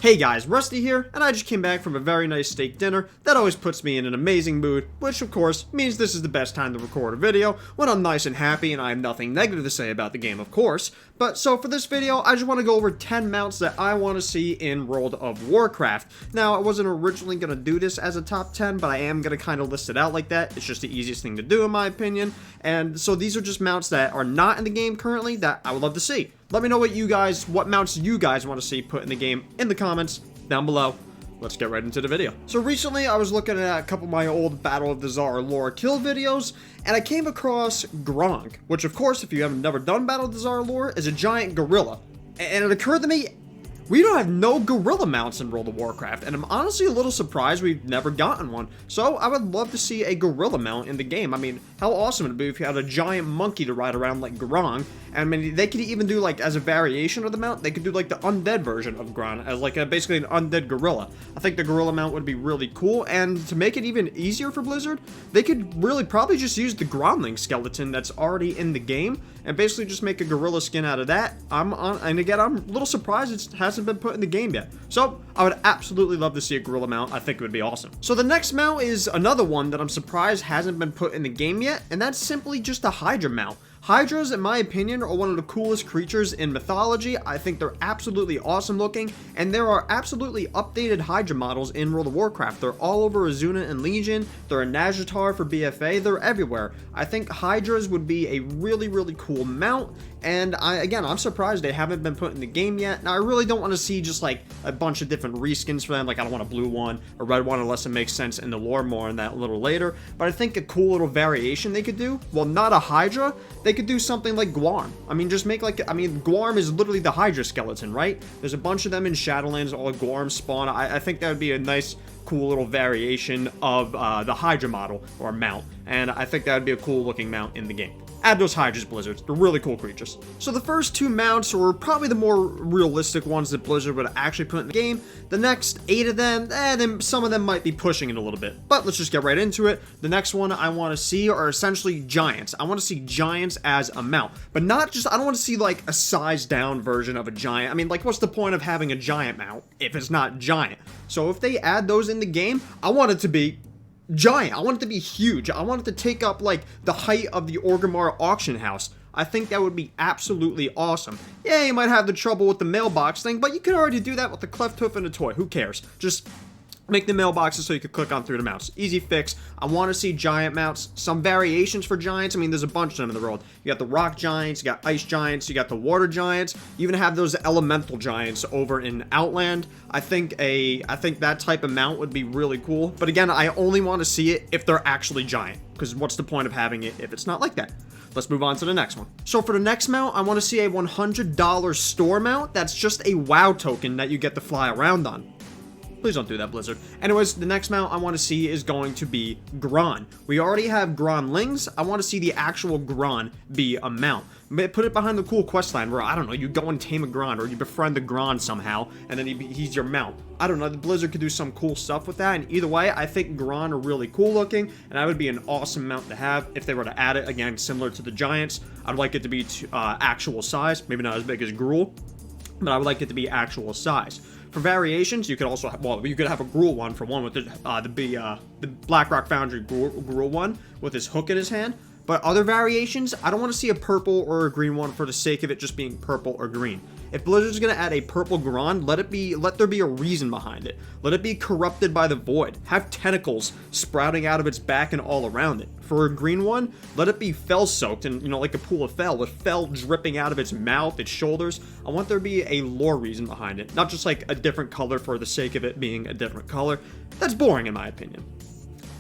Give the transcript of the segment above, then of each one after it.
Hey guys, Rusty here, and I just came back from a very nice steak dinner that always puts me in an amazing mood, which of course means this is the best time to record a video when I'm nice and happy and I have nothing negative to say about the game, of course. But so for this video, I just want to go over 10 mounts that I want to see in World of Warcraft. Now, I wasn't originally going to do this as a top 10, but I am going to kind of list it out like that. It's just the easiest thing to do in my opinion. And so these are just mounts that are not in the game currently that I would love to see. Let me know what mounts you guys want to see put in the game in the comments down below. Let's get right into the video. So recently I was looking at a couple of my old Battle of the Tsar lore kill videos, and I came across Gronn, which of course, if you have never done Battle of the Tsar lore, is a giant gorilla. And it occurred to me, we don't have no gorilla mounts in World of Warcraft, and I'm honestly a little surprised we've never gotten one. So I would love to see a gorilla mount in the game. I mean, how awesome would it be if you had a giant monkey to ride around like Gronn? And I mean, they could even do, like, as a variation of the mount, they could do like the undead version of Gronn as like basically an undead gorilla. I think the gorilla mount would be really cool, and to make it even easier for Blizzard, they could really probably just use the Gromling skeleton that's already in the game and basically just make a gorilla skin out of that. And again, I'm a little surprised it hasn't been put in the game yet. So I would absolutely love to see a gorilla mount. I think it would be awesome. So the next mount is another one that I'm surprised hasn't been put in the game yet, and that's simply just a Hydra mount. Hydras, in my opinion, are one of the coolest creatures in mythology. I think they're absolutely awesome looking, and there are absolutely updated Hydra models in World of Warcraft. They're all over Azuna and Legion, they're in Nazjatar for BFA, they're everywhere. I think Hydras would be a really, really cool mount, and I'm surprised they haven't been put in the game yet. Now, I really don't want to see just like a bunch of different reskins for them, like I don't want a blue one, a red one, unless it makes sense in the lore. More on that a little later, but I think a cool little variation they could do, well, not a Hydra, they could do something like Gwarm. I mean, just make like, Gwarm is literally the Hydra skeleton, right? There's a bunch of them in Shadowlands, all Gwarm spawn. I think that would be a nice, cool little variation of the Hydra model or mount, and I think that would be a cool looking mount in the game. Add those Hydras, Blizzards. They're really cool creatures. So the first two mounts were probably the more realistic ones that Blizzard would actually put in the game. The next 8 of them, then some of them might be pushing it a little bit. But let's just get right into it. The next one I want to see are essentially giants. I want to see giants as a mount. But not just, I don't want to see like a sized down version of a giant. I mean, like, what's the point of having a giant mount if it's not giant? So if they add those in the game, I want it to be giant. I want it to be huge. I want it to take up like the height of the Orgrimmar auction house. I think that would be absolutely awesome. Yeah, you might have the trouble with the mailbox thing, but you can already do that with the cleft hoof and a toy. Who cares? Just make the mailboxes so you can click on through the mounts. Easy fix. I want to see giant mounts. Some variations for giants. I mean, there's a bunch of them in the world. You got the rock giants, you got ice giants, you got the water giants. You even have those elemental giants over in Outland. I think that type of mount would be really cool. But again, I only want to see it if they're actually giant, because what's the point of having it if it's not like that? Let's move on to the next one. So for the next mount, I want to see a $100 store mount that's just a WoW token that you get to fly around on. Please don't do that, Blizzard. Anyways, the next mount I want to see is going to be Gronn. We already have Gronnlings. I want to see the actual Gronn be a mount. Put it behind the cool questline where, I don't know, you go and tame a Gronn, or you befriend the Gronn somehow, and then he's your mount. I don't know, the Blizzard could do some cool stuff with that, and either way, I think Gronn are really cool looking, and that would be an awesome mount to have if they were to add it, again, similar to the Giants. I'd like it to be actual size, maybe not as big as Gruul, but I would like it to be actual size. For variations, you could also have, well, you could have a Gruul one for one with the Blackrock Foundry Gruul one with his hook in his hand. But other variations, I don't want to see a purple or a green one for the sake of it just being purple or green. If Blizzard's going to add a purple Gronn, let there be a reason behind it. Let it be corrupted by the void. Have tentacles sprouting out of its back and all around it. For a green one, let it be fel soaked and, like a pool of fel, with fel dripping out of its mouth, its shoulders. I want there to be a lore reason behind it, not just like a different color for the sake of it being a different color. That's boring in my opinion.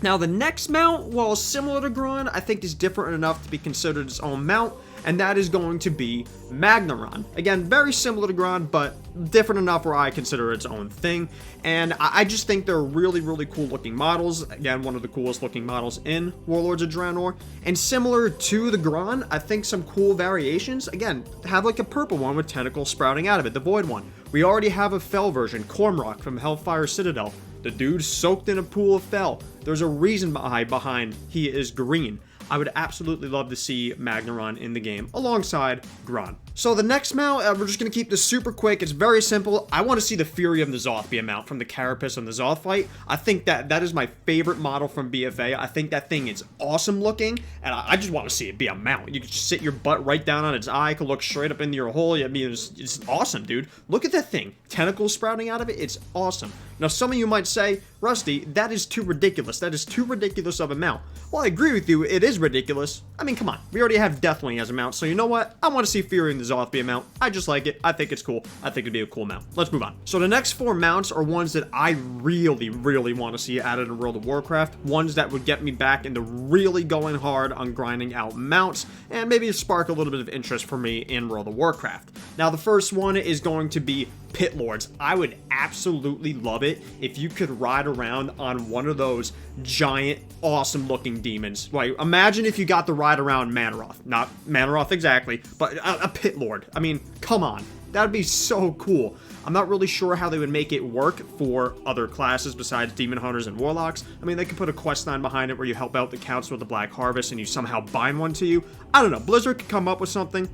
Now the next mount, while similar to Gronn, I think is different enough to be considered its own mount, and that is going to be Magnaron. Again, very similar to Gronn, but different enough where I consider its own thing, and I just think they're really, really cool looking models. Again, one of the coolest looking models in Warlords of Draenor, and similar to the Gronn, I think some cool variations. Again, have like a purple one with tentacles sprouting out of it, the Void one. We already have a fel version, Cormrock from Hellfire Citadel. The dude's soaked in a pool of fel. There's a reason behind he is green. I would absolutely love to see Magnaron in the game alongside Gronn. So the next mount, we're just going to keep this super quick. It's very simple. I want to see the Fury of N'Zoth be a mount from the Carapace and the N'Zoth fight. I think that is my favorite model from BFA. I think that thing is awesome looking, and I just want to see it be a mount. You can just sit your butt right down on its eye. It can look straight up into your hole. I mean, it's awesome, dude. Look at that thing. Tentacles sprouting out of it. It's awesome. Now, some of you might say, Rusty, that is too ridiculous. That is too ridiculous of a mount. Well, I agree with you. It is ridiculous. I mean, come on. We already have Deathwing as a mount, so you know what? I want to see Fury and the N'Zoth be a mount. I just like it. I think it's cool. I think it'd be a cool mount. Let's move on. So the next 4 mounts are ones that I really, really want to see added in World of Warcraft. Ones that would get me back into really going hard on grinding out mounts, and maybe spark a little bit of interest for me in World of Warcraft. Now, the first one is going to be Pitlords. I would absolutely love it if you could ride around on one of those giant, awesome looking demons. Like, imagine if you got to ride around Magnaron. Not Magnaron exactly, but a Pitlord. I mean, come on. That would be so cool. I'm not really sure how they would make it work for other classes besides Demon Hunters and Warlocks. I mean, they could put a quest line behind it where you help out the counts with the Black Harvest and you somehow bind one to you. I don't know. Blizzard could come up with something.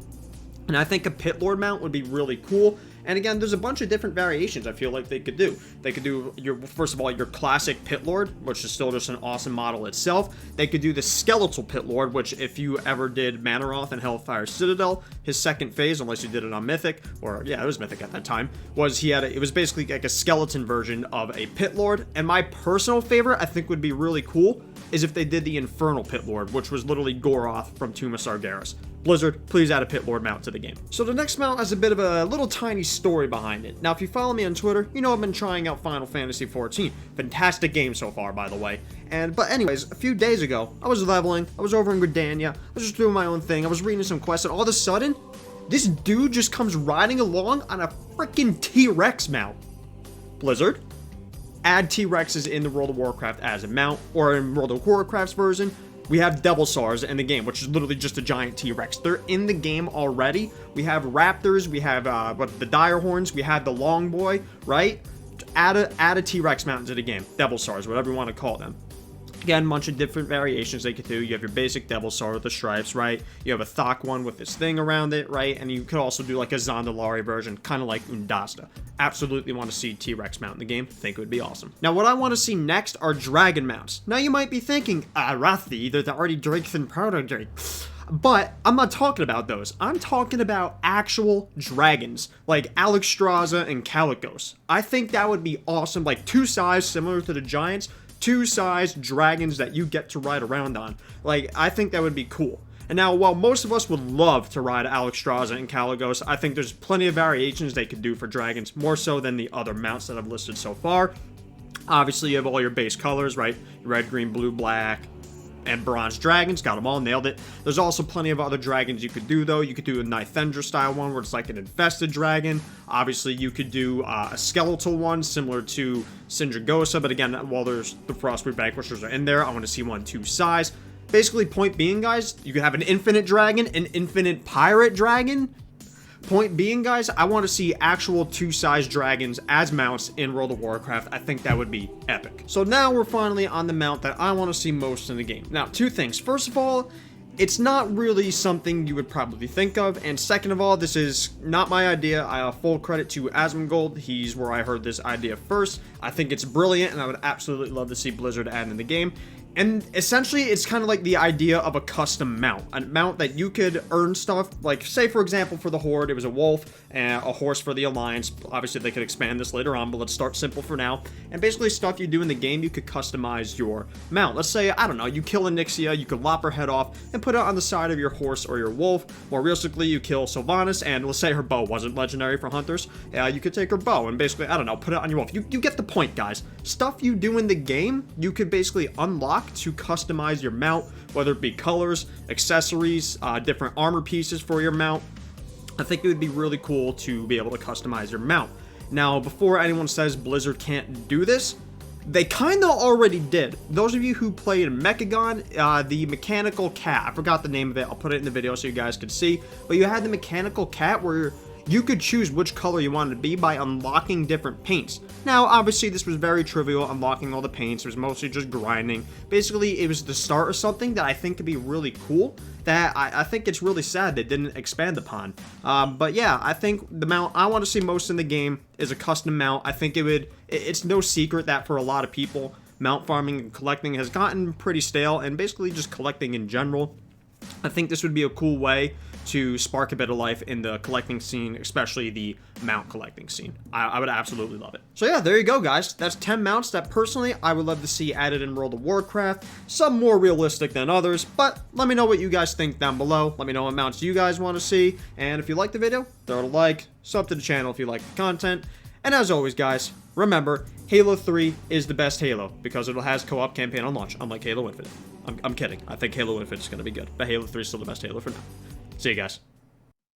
And I think a Pitlord mount would be really cool. And again, there's a bunch of different variations I feel like they could do. They could do, first of all, your classic Pitlord, which is still just an awesome model itself. They could do the skeletal Pitlord, which if you ever did Manaroth and Hellfire Citadel, his second phase, unless you did it on Mythic, or yeah, it was Mythic at that time, was it was basically like a skeleton version of a Pitlord. And my personal favorite, I think would be really cool, is if they did the Infernal Pitlord, which was literally Goroth from Tomb of Sargeras. Blizzard, please add a Pitlord mount to the game. So the next mount has a bit of a little tiny story behind it. Now, if you follow me on Twitter, you know I've been trying out Final Fantasy XIV. Fantastic game so far, by the way. But anyways, a few days ago, I was leveling, I was over in Gridania, I was just doing my own thing, I was reading some quests, and all of a sudden, this dude just comes riding along on a freaking T-Rex mount. Blizzard, add T-Rexes in the World of Warcraft as a mount, or in World of Warcraft's version, we have Devil Saurs in the game, which is literally just a giant T-Rex. They're in the game already. We have Raptors, we have the Dire Horns, we have the Long Boy, right? Add a T-Rex mount into the game. Devil Saurs, whatever you want to call them. Again, a bunch of different variations they could do. You have your basic Devil Saur with the stripes, right? You have a Thok one with this thing around it, right? And you could also do like a Zandalari version, kind of like Undasta. Absolutely want to see T-Rex mount in the game. Think it would be awesome. Now, what I want to see next are dragon mounts. Now, you might be thinking, Rathi, they're already Drakes and Proto-Drake. But I'm not talking about those. I'm talking about actual dragons, like Alexstrasza and Kalecgos. I think that would be awesome, like 2 size similar to the giants, 2 size dragons that you get to ride around on. Like, I think that would be cool. And now, while most of us would love to ride Alexstrasza and Kalecgos, I think there's plenty of variations they could do for dragons, more so than the other mounts that I've listed so far. Obviously, you have all your base colors, right? Red, green, blue, black, and bronze dragons. Got them all, nailed it. There's also plenty of other dragons you could do, though. You could do a Nithendra style one where it's like an infested dragon. Obviously, you could do a skeletal one similar to Sindragosa, but again, while there's the Frostbreed Vanquishers are in there, I want to see one 2 size. Basically, point being, guys, you could have an infinite dragon, an infinite pirate dragon. Point being, guys, I want to see actual 2 size dragons as mounts in World of Warcraft. I think that would be epic. So now we're finally on the mount that I want to see most in the game. Now, 2 things. First of all, it's not really something you would probably think of, and second of all, this is not my idea. I have full credit to Asmongold. He's where I heard this idea first. I think it's brilliant, and I would absolutely love to see Blizzard add in the game. And essentially, it's kind of like the idea of a custom mount. A mount that you could earn stuff, like, say, for example, for the Horde, it was a wolf and a horse for the Alliance. Obviously, they could expand this later on, but let's start simple for now. And basically, stuff you do in the game, you could customize your mount. Let's say, I don't know, you kill a Nyxia, you could lop her head off and put it on the side of your horse or your wolf. More realistically, you kill Sylvanas, and let's say her bow wasn't legendary for hunters. You could take her bow and basically, I don't know, put it on your wolf. You get the point, guys. Stuff you do in the game, you could basically unlock to customize your mount, whether it be colors, accessories, different armor pieces for your mount. I think it would be really cool to be able to customize your mount. Now, before anyone says Blizzard can't do this, they kind of already did. Those of you who played Mechagon, the mechanical cat, I forgot the name of it, I'll put it in the video so you guys can see, but you had the mechanical cat where you could choose which color you wanted to be by unlocking different paints. Now, obviously, this was very trivial, unlocking all the paints. It was mostly just grinding. Basically, it was the start of something that I think could be really cool, that I think it's really sad they didn't expand upon. But yeah, I think the mount I want to see most in the game is a custom mount. I think it's no secret that for a lot of people, mount farming and collecting has gotten pretty stale, and basically just collecting in general. I think this would be a cool way to spark a bit of life in the collecting scene, especially the mount collecting scene. I would absolutely love it. So yeah, there you go, guys. That's 10 mounts that personally I would love to see added in World of Warcraft. Some more realistic than others, but let me know what you guys think down below. Let me know what mounts you guys want to see, and if you like the video, throw it a like, sub to the channel if you like the content, and as always, guys, remember, Halo 3 is the best Halo because it has co-op campaign on launch, unlike Halo Infinite. I'm kidding. I think Halo Infinite is going to be good, but Halo 3 is still the best Halo for now. See you guys.